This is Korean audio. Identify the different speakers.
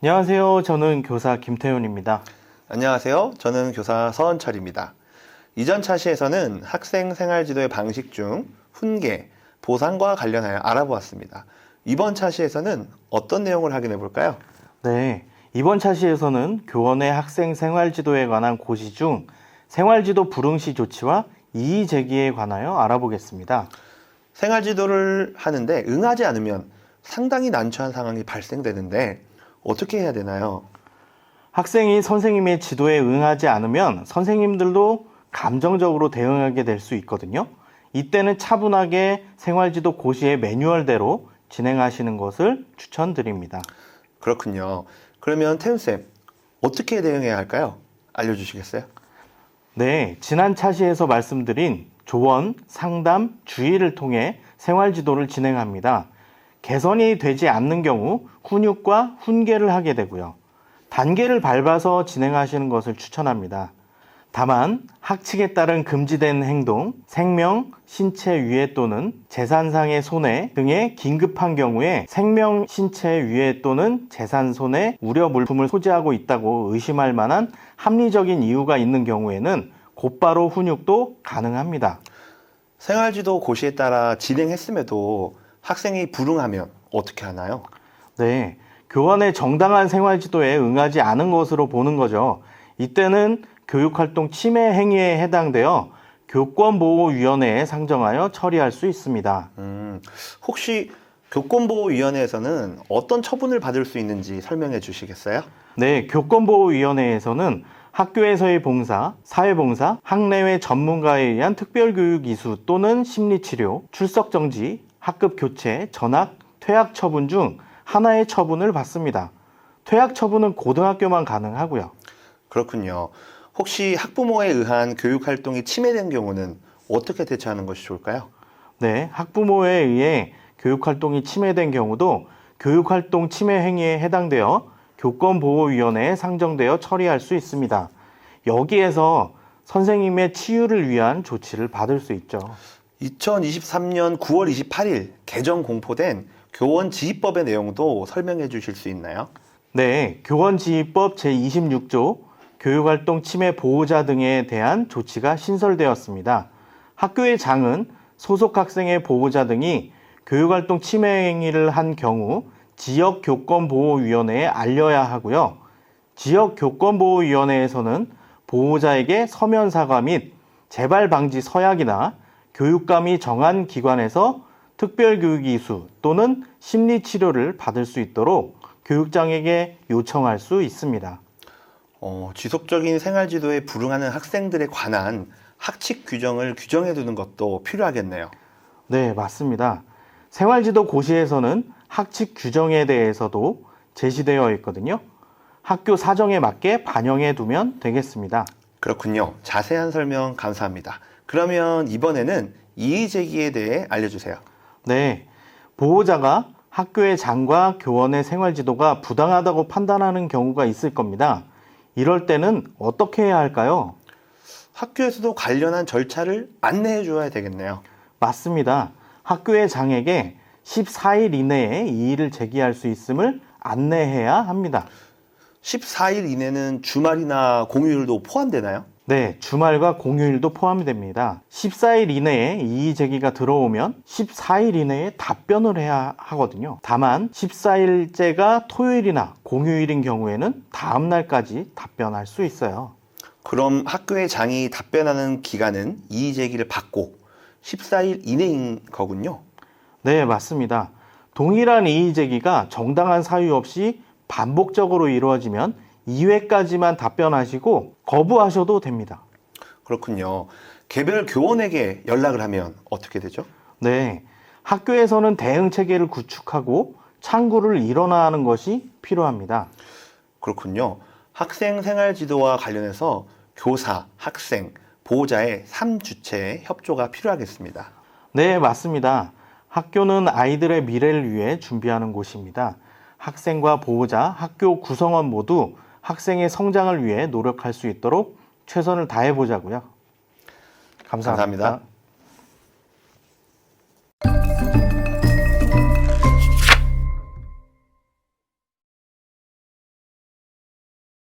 Speaker 1: 안녕하세요. 저는 교사 김태훈입니다.
Speaker 2: 안녕하세요. 저는 교사 서원철입니다. 이전 차시에서는 학생 생활지도의 방식 중 훈계, 보상과 관련하여 알아보았습니다. 이번 차시에서는 어떤 내용을 확인해 볼까요?
Speaker 1: 네, 이번 차시에서는 교원의 학생 생활지도에 관한 고시 중 생활지도 불응 시 조치와 이의 제기에 관하여 알아보겠습니다.
Speaker 2: 생활지도를 하는데 응하지 않으면 상당히 난처한 상황이 발생되는데 어떻게 해야 되나요?
Speaker 1: 학생이 선생님의 지도에 응하지 않으면 선생님들도 감정적으로 대응하게 될 수 있거든요. 이때는 차분하게 생활지도 고시의 매뉴얼대로 진행하시는 것을 추천드립니다.
Speaker 2: 그렇군요. 그러면 태훈쌤, 어떻게 대응해야 할까요? 알려주시겠어요?
Speaker 1: 네, 지난 차시에서 말씀드린 조언, 상담, 주의를 통해 생활지도를 진행합니다. 개선이 되지 않는 경우 훈육과 훈계를 하게 되고요. 단계를 밟아서 진행하시는 것을 추천합니다. 다만 학칙에 따른 금지된 행동, 생명, 신체 위해 또는 재산상의 손해 등의 긴급한 경우에 생명, 신체 위해 또는 재산 손해, 우려 물품을 소지하고 있다고 의심할 만한 합리적인 이유가 있는 경우에는 곧바로 훈육도 가능합니다.
Speaker 2: 생활지도 고시에 따라 진행했음에도 학생이 불응하면 어떻게 하나요?
Speaker 1: 네, 교원의 정당한 생활지도에 응하지 않은 것으로 보는 거죠. 이때는 교육활동 침해 행위에 해당되어 교권보호위원회에 상정하여 처리할 수 있습니다.
Speaker 2: 혹시 교권보호위원회에서는 어떤 처분을 받을 수 있는지 설명해 주시겠어요?
Speaker 1: 네, 교권보호위원회에서는 학교에서의 봉사, 사회봉사, 학내외 전문가에 의한 특별교육 이수 또는 심리치료, 출석정지, 학급 교체, 전학, 퇴학 처분 중 하나의 처분을 받습니다. 퇴학 처분은 고등학교만 가능하고요.
Speaker 2: 그렇군요. 혹시 학부모에 의한 교육활동이 침해된 경우는 어떻게 대처하는 것이 좋을까요?
Speaker 1: 네, 학부모에 의해 교육활동이 침해된 경우도 교육활동 침해 행위에 해당되어 교권보호위원회에 상정되어 처리할 수 있습니다. 여기에서 선생님의 치유를 위한 조치를 받을 수 있죠.
Speaker 2: 2023년 9월 28일 개정 공포된 교원지휘법의 내용도 설명해 주실 수 있나요?
Speaker 1: 네, 교원지휘법 제26조 교육활동 침해 보호자 등에 대한 조치가 신설되었습니다. 학교의 장은 소속 학생의 보호자 등이 교육활동 침해 행위를 한 경우 지역교권보호위원회에 알려야 하고요. 지역교권보호위원회에서는 보호자에게 서면 사과 및 재발 방지 서약이나 교육감이 정한 기관에서 특별교육 이수 또는 심리치료를 받을 수 있도록 교육장에게 요청할 수 있습니다.
Speaker 2: 지속적인 생활지도에 불응하는 학생들에 관한 학칙 규정을 규정해 두는 것도 필요하겠네요.
Speaker 1: 네, 맞습니다. 생활지도 고시에서는 학칙 규정에 대해서도 제시되어 있거든요. 학교 사정에 맞게 반영해 두면 되겠습니다.
Speaker 2: 그렇군요. 자세한 설명 감사합니다. 그러면 이번에는 이의 제기에 대해 알려주세요.
Speaker 1: 네, 보호자가 학교의 장과 교원의 생활지도가 부당하다고 판단하는 경우가 있을 겁니다. 이럴 때는 어떻게 해야 할까요?
Speaker 2: 학교에서도 관련한 절차를 안내해 줘야 되겠네요.
Speaker 1: 맞습니다. 학교의 장에게 14일 이내에 이의를 제기할 수 있음을 안내해야 합니다.
Speaker 2: 14일 이내는 주말이나 공휴일도 포함되나요?
Speaker 1: 네, 주말과 공휴일도 포함이 됩니다. 14일 이내에 이의 제기가 들어오면 14일 이내에 답변을 해야 하거든요. 다만 14일째가 토요일이나 공휴일인 경우에는 다음 날까지 답변할 수 있어요.
Speaker 2: 그럼 학교의 장이 답변하는 기간은 이의 제기를 받고 14일 이내인 거군요.
Speaker 1: 네, 맞습니다. 동일한 이의 제기가 정당한 사유 없이 반복적으로 이루어지면 2회까지만 답변하시고 거부하셔도 됩니다.
Speaker 2: 그렇군요. 개별 교원에게 연락을 하면 어떻게 되죠?
Speaker 1: 네, 학교에서는 대응 체계를 구축하고 창구를 일원화하는 것이 필요합니다.
Speaker 2: 그렇군요. 학생 생활 지도와 관련해서 교사, 학생, 보호자의 3주체의 협조가 필요하겠습니다.
Speaker 1: 네, 맞습니다. 학교는 아이들의 미래를 위해 준비하는 곳입니다. 학생과 보호자, 학교 구성원 모두 학생의 성장을 위해 노력할 수 있도록 최선을 다해 보자고요. 감사합니다.
Speaker 2: 감사합니다.